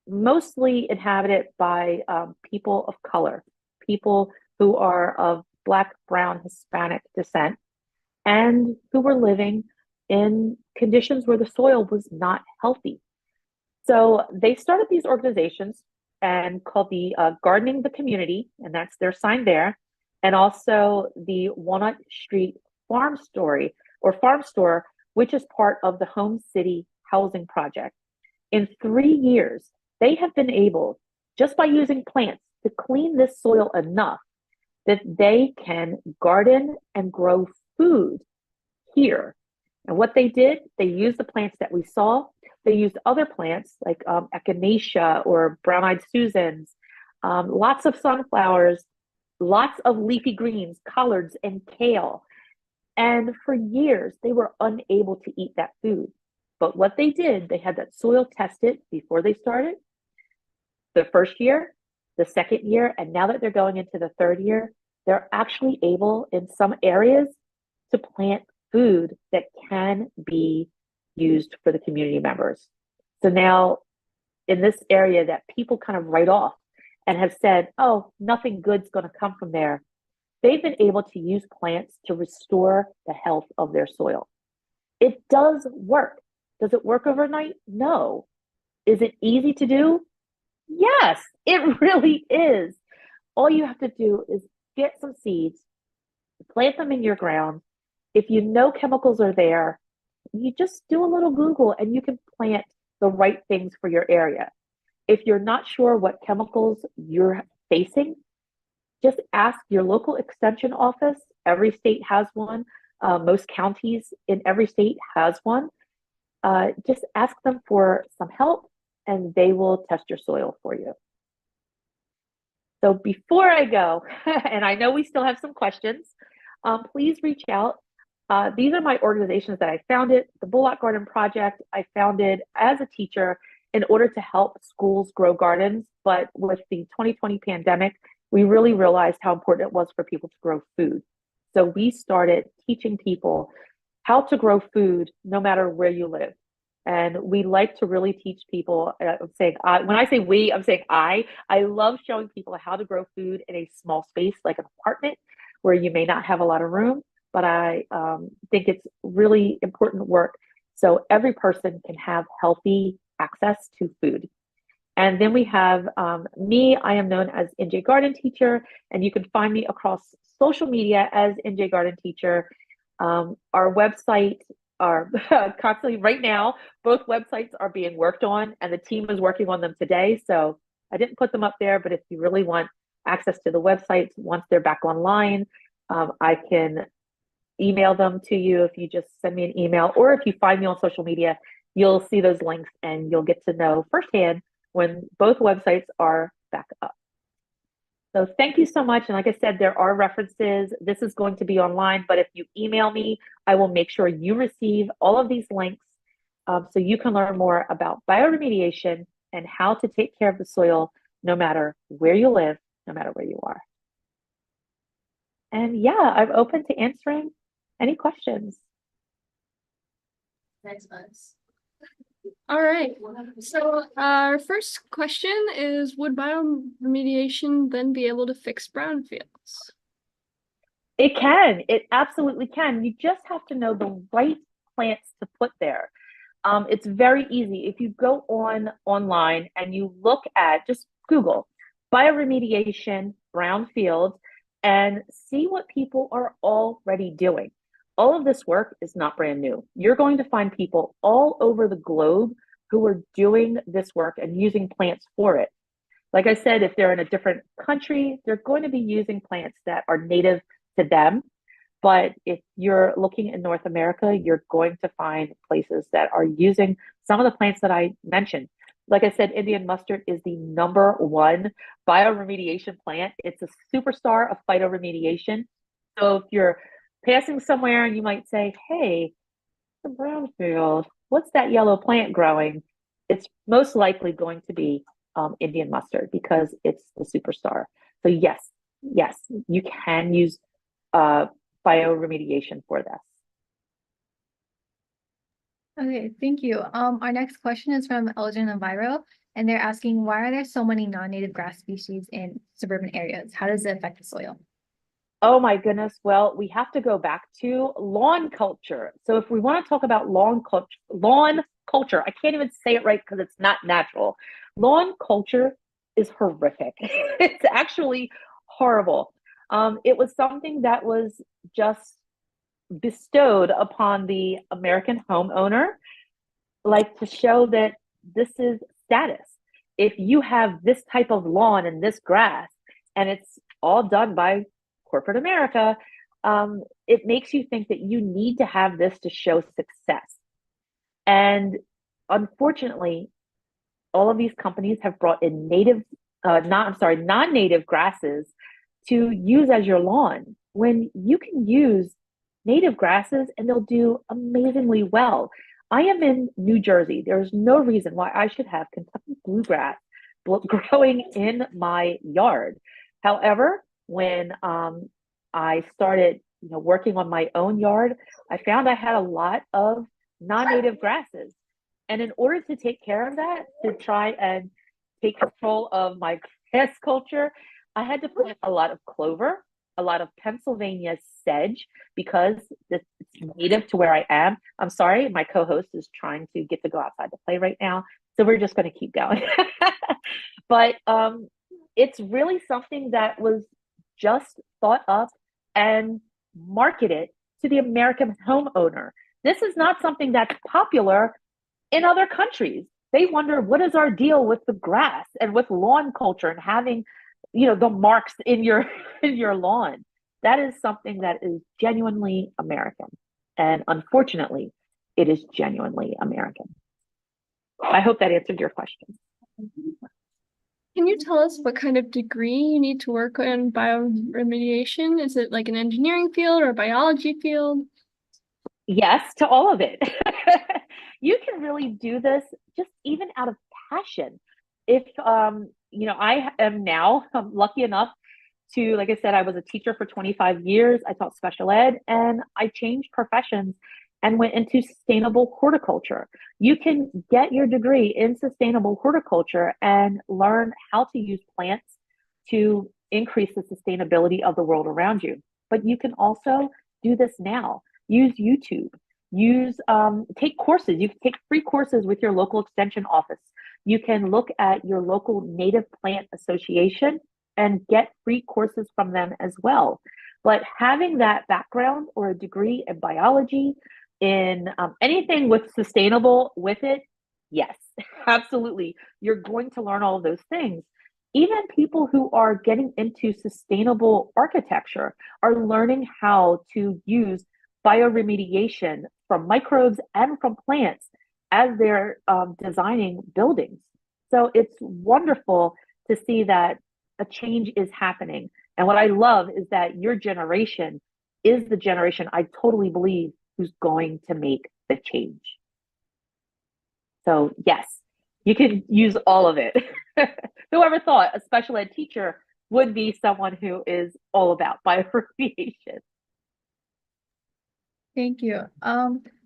Speaker 4: mostly inhabited by people of color, people who are of Black, Brown, Hispanic descent, and who were living in conditions where the soil was not healthy. So they started these organizations and called the Gardening the Community, and that's their sign there, and also the Walnut Street Farm Store, which is part of the Home City Housing Project. In 3 years, they have been able, just by using plants, to clean this soil enough that they can garden and grow food here. And what they did, they used the plants that we saw. They used other plants like echinacea or brown-eyed Susans, lots of sunflowers, lots of leafy greens, collards, and kale. And for years, they were unable to eat that food. But what they did, they had that soil tested before they started. The first year, the second year, and now that they're going into the third year, they're actually able in some areas to plant food that can be used for the community members. So now in this area that people kind of write off and have said, oh, nothing good's going to come from there, they've been able to use plants to restore the health of their soil. It does work. Does it work overnight? No. Is it easy to do? Yes, it really is. All you have to do is get some seeds, plant them in your ground. If you know chemicals are there, you just do a little Google and you can plant the right things for your area. If you're not sure what chemicals you're facing, just ask your local extension office. Every state has one. Most counties in every state has one. Just ask them for some help and they will test your soil for you. So before I go, and I know we still have some questions, please reach out. These are my organizations that I founded. The Bullock Garden Project, I founded as a teacher in order to help schools grow gardens. But with the 2020 pandemic, we really realized how important it was for people to grow food. So we started teaching people how to grow food no matter where you live. And we like to really teach people, I'm saying when I say we, I'm saying I love showing people how to grow food in a small space like an apartment where you may not have a lot of room, but I think it's really important work so every person can have healthy access to food. And then we have me, I am known as NJ Garden Teacher, and you can find me across social media as NJ Garden Teacher. Our website are constantly right now, both websites are being worked on and the team is working on them today. So I didn't put them up there, but if you really want access to the websites once they're back online, I can email them to you if you just send me an email, or if you find me on social media, you'll see those links and you'll get to know firsthand when both websites are back up. So thank you so much. And like I said, there are references. This is going to be online, but if you email me, I will make sure you receive all of these links so you can learn more about bioremediation and how to take care of the soil no matter where you live, no matter where you are. And yeah, I'm open to answering any questions.
Speaker 1: Thanks, guys. All right, so our first question is, would bioremediation then be able to fix brownfields?
Speaker 4: It can, it absolutely can. You just have to know the right plants to put there. It's very easy. If you go online and you look at, just Google bioremediation brownfields and see what people are already doing. All of this work is not brand new. You're going to find people all over the globe who are doing this work and using plants for it. Like I said, if they're in a different country, they're going to be using plants that are native to them. But if you're looking in North America, you're going to find places that are using some of the plants that I mentioned. Like I said, Indian mustard is the #1 bioremediation plant. It's a superstar of phytoremediation. So if you're passing somewhere and you might say, hey, the brownfield, what's that yellow plant growing? It's most likely going to be Indian mustard because it's the superstar. So yes, you can use bioremediation for this.
Speaker 2: Okay, thank you. Our next question is from Elgin and Viro, and they're asking, why are there so many non-native grass species in suburban areas? How does it affect the soil?
Speaker 4: Oh my goodness. Well, we have to go back to lawn culture. So if we want to talk about lawn culture, I can't even say it right because it's not natural. Lawn culture is horrific. It's actually horrible. It was something that was just bestowed upon the American homeowner, like to show that this is status. If you have this type of lawn and this grass, and it's all done by corporate America, it makes you think that you need to have this to show success. And unfortunately, all of these companies have brought in non-native grasses to use as your lawn, when you can use native grasses and they'll do amazingly well. I am in New Jersey. There's no reason why I should have Kentucky bluegrass growing in my yard. However, when I started working on my own yard, I found I had a lot of non-native grasses. And in order to take care of that, to try and take control of my grass culture, I had to plant a lot of clover, a lot of Pennsylvania sedge, because it's native to where I am. I'm sorry, my co-host is trying to get to go outside to play right now, so we're just going to keep going. But it's really something that was just thought up and marketed to the American homeowner. This is not something that's popular in other countries. They wonder, what is our deal with the grass and with lawn culture and having the marks in your lawn? That is something that is genuinely American. And unfortunately, it is genuinely American. I hope that answered your question.
Speaker 1: Can you tell us what kind of degree you need to work on bioremediation? Is it like an engineering field or a biology field?
Speaker 4: Yes, to all of it. You can really do this just even out of passion. If I am now, I'm lucky enough to, like I said, I was a teacher for 25 years. I taught special ed, and I changed professions and went into sustainable horticulture. You can get your degree in sustainable horticulture and learn how to use plants to increase the sustainability of the world around you. But you can also do this now. Use YouTube. Take courses. You can take free courses with your local extension office. You can look at your local native plant association and get free courses from them as well. But having that background or a degree in biology, in anything with sustainable with it, yes, absolutely. You're going to learn all of those things. Even people who are getting into sustainable architecture are learning how to use bioremediation from microbes and from plants as they're designing buildings. So it's wonderful to see that a change is happening. And what I love is that your generation is the generation I totally believe who's going to make the change. So yes, you can use all of it. Whoever thought a special ed teacher would be someone who is all about bioremediation.
Speaker 2: Thank you.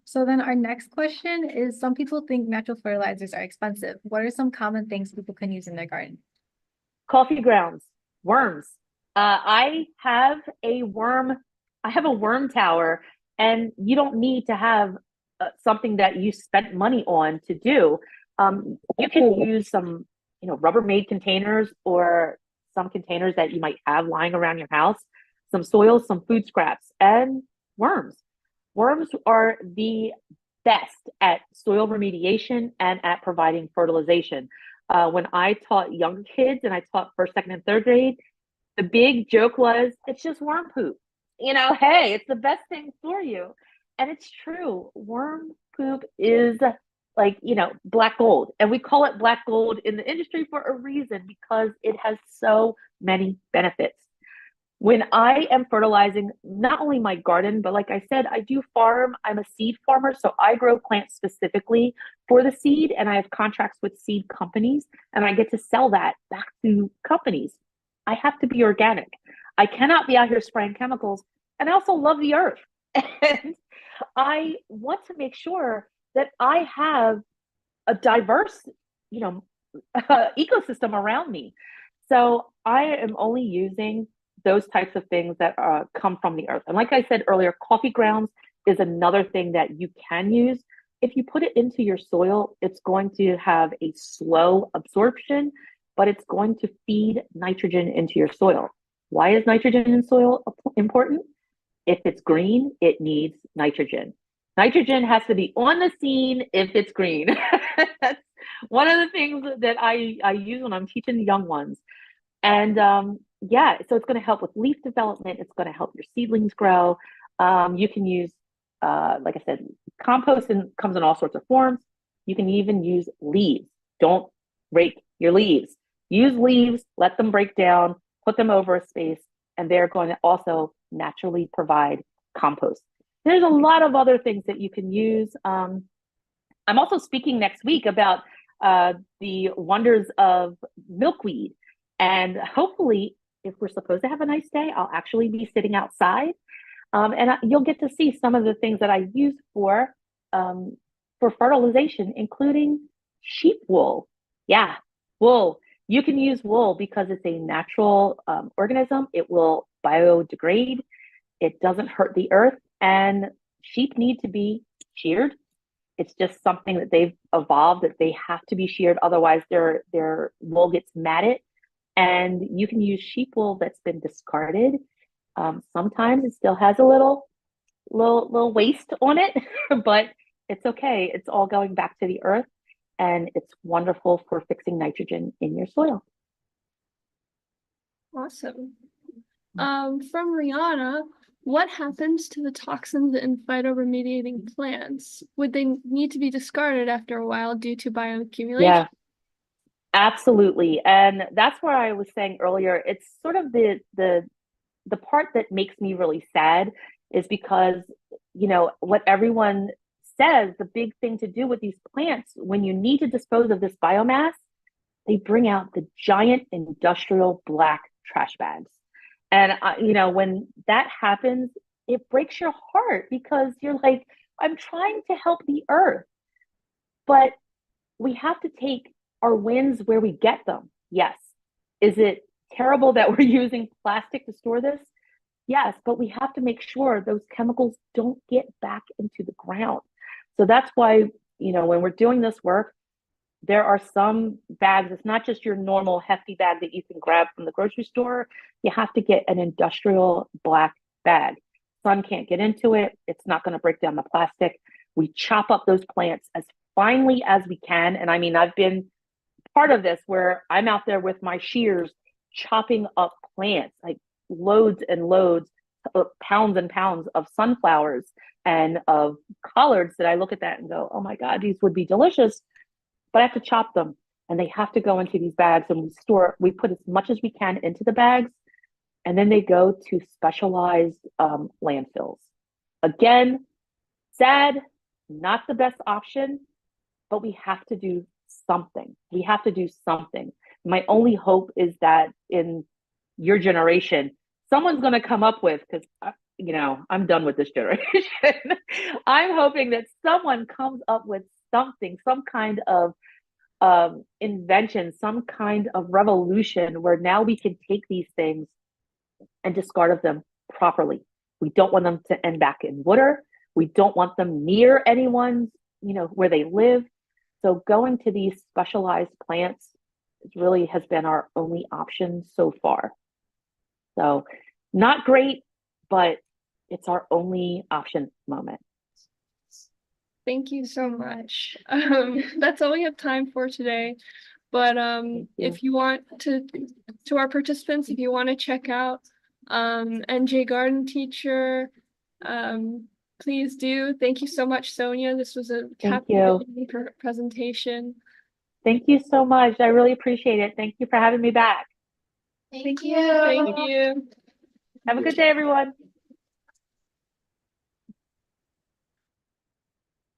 Speaker 2: So then our next question is, some people think natural fertilizers are expensive. What are some common things people can use in their garden?
Speaker 4: Coffee grounds, worms. I have a worm tower, and you don't need to have something that you spent money on to do. You can use some, Rubbermaid containers or some containers that you might have lying around your house, some soil, some food scraps, and worms. Worms are the best at soil remediation and at providing fertilization. When I taught younger kids and I taught first, second, and third grade, the big joke was, it's just worm poop. Hey, it's the best thing for you. And it's true. Worm poop is like, black gold. And we call it black gold in the industry for a reason, because it has so many benefits. When I am fertilizing not only my garden, but like I said, I do farm. I'm a seed farmer, so I grow plants specifically for the seed, and I have contracts with seed companies, and I get to sell that back to companies. I have to be organic. I cannot be out here spraying chemicals, and I also love the earth. And I want to make sure that I have a diverse, ecosystem around me. So I am only using those types of things that come from the earth. And like I said earlier, coffee grounds is another thing that you can use. If you put it into your soil, it's going to have a slow absorption, but it's going to feed nitrogen into your soil. Why is nitrogen in soil important? If it's green, it needs nitrogen. Nitrogen has to be on the scene if it's green. That's one of the things that I use when I'm teaching the young ones. And so it's going to help with leaf development. It's going to help your seedlings grow. You can use, like I said, compost comes in all sorts of forms. You can even use leaves. Don't rake your leaves. Use leaves, let them break down, put them over a space, and they're going to also naturally provide compost. There's a lot of other things that you can use. I'm also speaking next week about the wonders of milkweed. And hopefully, if we're supposed to have a nice day, I'll actually be sitting outside. And you'll get to see some of the things that I use for fertilization, including sheep wool. Yeah, wool. You can use wool because it's a natural organism. It will biodegrade. It doesn't hurt the earth. And sheep need to be sheared. It's just something that they've evolved, that they have to be sheared. Otherwise, their wool gets matted. And you can use sheep wool that's been discarded. Sometimes it still has a little waste on it, but it's okay. It's all going back to the earth, and it's wonderful for fixing nitrogen in your soil.
Speaker 1: Awesome. From Rihanna, what happens to the toxins in phytoremediating plants? Would they need to be discarded after a while due to bioaccumulation?
Speaker 4: Yeah, absolutely. And that's where I was saying earlier, it's sort of the part that makes me really sad is because, what everyone says, the big thing to do with these plants, when you need to dispose of this biomass, they bring out the giant industrial black trash bags. And, when that happens, it breaks your heart because you're like, I'm trying to help the earth, but we have to take our wins where we get them. Yes. Is it terrible that we're using plastic to store this? Yes, but we have to make sure those chemicals don't get back into the ground. So that's why, when we're doing this work, there are some bags. It's not just your normal hefty bag that you can grab from the grocery store. You have to get an industrial black bag. sun can't get into it. It's not going to break down the plastic. We chop up those plants as finely as we can. And I mean, I've been part of this where I'm out there with my shears chopping up plants, like loads and loads, pounds and pounds of sunflowers and of collards that I look at that and go, oh my God, these would be delicious. But I have to chop them and they have to go into these bags, and we put as much as we can into the bags, and then they go to specialized landfills. Again, sad, not the best option, but we have to do something. We have to do something. My only hope is that in your generation, someone's going to come up with, because I'm done with this generation. I'm hoping that someone comes up with something, some kind of invention, some kind of revolution where now we can take these things and discard of them properly. We don't want them to end back in water. We don't want them near anyone's, where they live. So going to these specialized plants really has been our only option so far. So not great, but it's our only option at the moment.
Speaker 1: Thank you so much. That's all we have time for today. But if you want to our participants, if you want to check out NJ Garden Teacher, please do. Thank you so much, Sonia. This was a captivating presentation.
Speaker 4: Thank you so much. I really appreciate it. Thank you for having me back.
Speaker 1: Thank you. Thank you.
Speaker 4: Have a good day, everyone.